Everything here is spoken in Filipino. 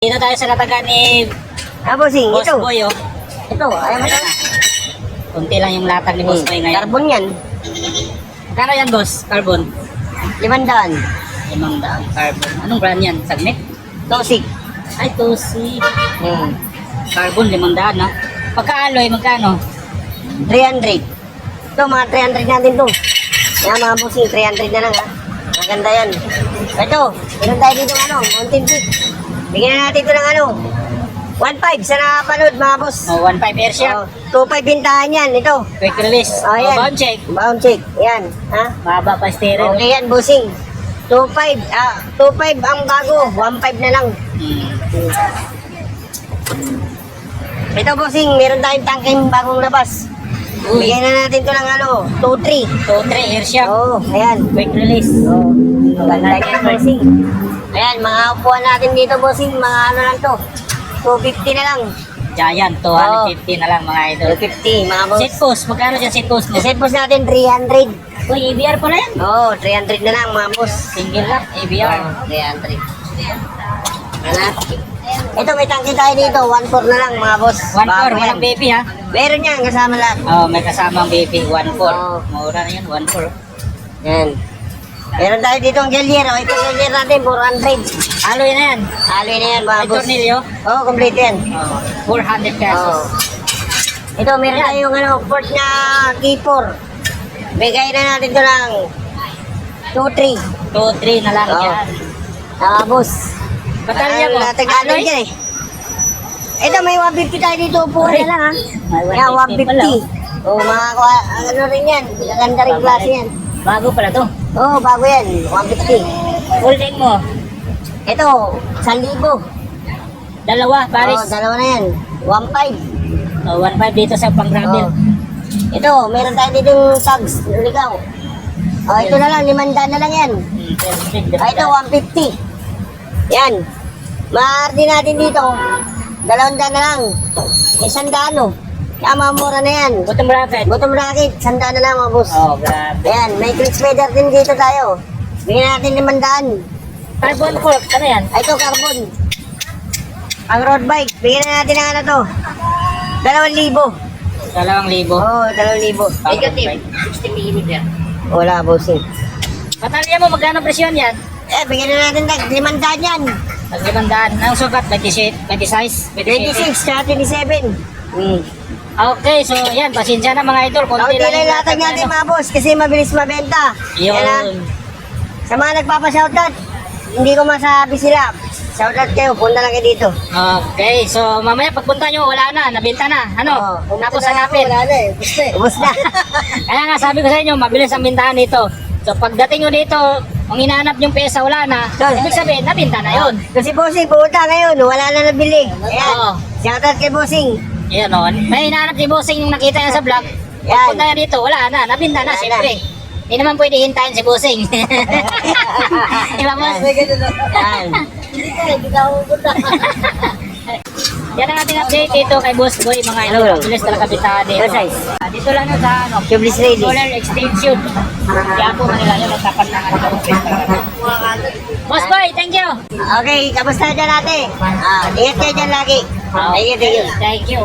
Dito tayo sa nataga ni Bossing, Boss ito. Boy, oh. Ito, ayaw mo ito. Kunti lang yung latag ni Boss Boy ngayon. Carbon yan. Kano yan, boss? Carbon? 500. 500 carbon. Anong brand yan? Sagnet? Tosik. Ay, Tosi. Hmm. Carbon, 500, no? Pagka-alloy, magkano? 300. Ito, mga 300 natin to. Yan, mga bossing, 300 na lang ha. Maganda yan. Ito, meron tayo dito ano, Mountain Peak. Bigyan na natin ito ng ano, 1.5 sa nakapanood mga boss. Oh, 1.5 air shock. 2.5 bintahan yan, ito. Quick release. Oh, yan. Bound check. Bound check, yan. Ha? Baba pa steering. Okay yan, bossing. 2.5 ang bago, 1.5 na lang. Ito bossing, meron tayong tangking bagong labas. Bigyan na natin ito ng ano, 2.3. 2.3 air shock. Oo, ayan. Quick release. Oo, maganda yan, bossing. Ayan, mga upuan natin dito, bossing, mga ano lang to. 250 na lang. Giant, 250 na lang mga idol. 250, mga boss. Seat post, magkano dyan seat post mo? Set post natin, 300. Uy, ABR pala yan. Oo, 300 na lang, mga boss. Single lock, ABR. Oo, 300. Ano? Ito, may tangke tayo dito, 1.4 na lang, mga boss. 1.4, Bago yan. walang baby ha. Meron yan, kasama lahat. Oh, may kasamang baby, 1.4. Oo. Mura na yan, 1.4. Yan. Meron tayo dito ang gelier. O, ito ang gelier natin, 400. Alloy na yan. Aloy na yan, mga May boss. tornilyo. Oo, complete yan. 400 Oo. pesos. Ito, meron tayong ano, port na keyboard. Bigay na natin ito ng 2.3. 2.3 na lang Oo. yan. Boss. Batalya mo, Tagalog alloy? yan eh. Ito, may 150 tayo dito. Upuan na lang ha. May Yan, 150 pala, 150. Oo, mga ano rin yan. Maganda rin klase yan. Bago pala to. Oo, bago yan. 150. Full tank mo. Ito, 1,000. Dalawa, Paris. Oo, dalawa na yan. 1.5. Oh, 1.5 dito sa pang gravel. Oo. Ito, meron tayo dito yung tags. Ligaw. Oh, ito na lang, 500 na lang yan. Ito, 150. Yan. Maardi natin dito. 200 na lang. 100 oh. Kaya mura na yan. Bottom bracket. Bottom bracket, 100 na lang mga boss. Oh, grabe. Ayan, may click spreader din dito tayo. Bigyan natin 500. Carbon fork, ano yan? Ito, carbon. Ang road bike, bigyan na natin ng ano to. 2,000. 2,000. Oo, 2,000. Negative. 60mm. Wala, bossing. Batalya mo, magkano presyon yan? Bigyan na natin ng 500 yan. Pag 500. Ang sukat, 27, 26, 26, tsaka 27. Okay, so yan, pasensya na mga idol. Kaunti lang yung latag natin mga boss kasi mabilis mabenta. Yun. Yan ah. Sa mga nagpapa-shoutout, hindi ko masabi sila. Shoutout kayo, punta lang kayo dito. Okay, so mamaya pagpunta nyo, wala na, nabenta na. Ano? Tapos hanapin. Wala na eh, gusto eh. Ubus na. Kaya nga sabi ko sa inyo, mabilis ang bintahan dito. So pagdating nyo dito, kung hinahanap yung pesa, wala na. Ibig sabihin, nabenta na yun. Kasi bossing, pumunta ngayon, wala na nabili. Ayan, Oo. shoutout kay bossing. Yan o. May hinahanap si Bossing yung nakita niya sa vlog. Yan. Pagpunta niya dito, wala na, nabinta na, Wala na. siyempre. Hindi naman pwede hintayin si Bossing. Diba, boss? Yan. Yan ang ating update dito kay Boss Boy, mga ilo. Ano? Mabilis talaga bintahan dito. Ano size? Dito lang yun sa ano, Tubeless ready. solar extension. Kaya po Manila yun, nagtapat na nga ng office talaga. Boss Boy, thank you. Okay, kamusta dyan natin? Ingat kayo dyan lagi. Thank you, thank you. Thank you.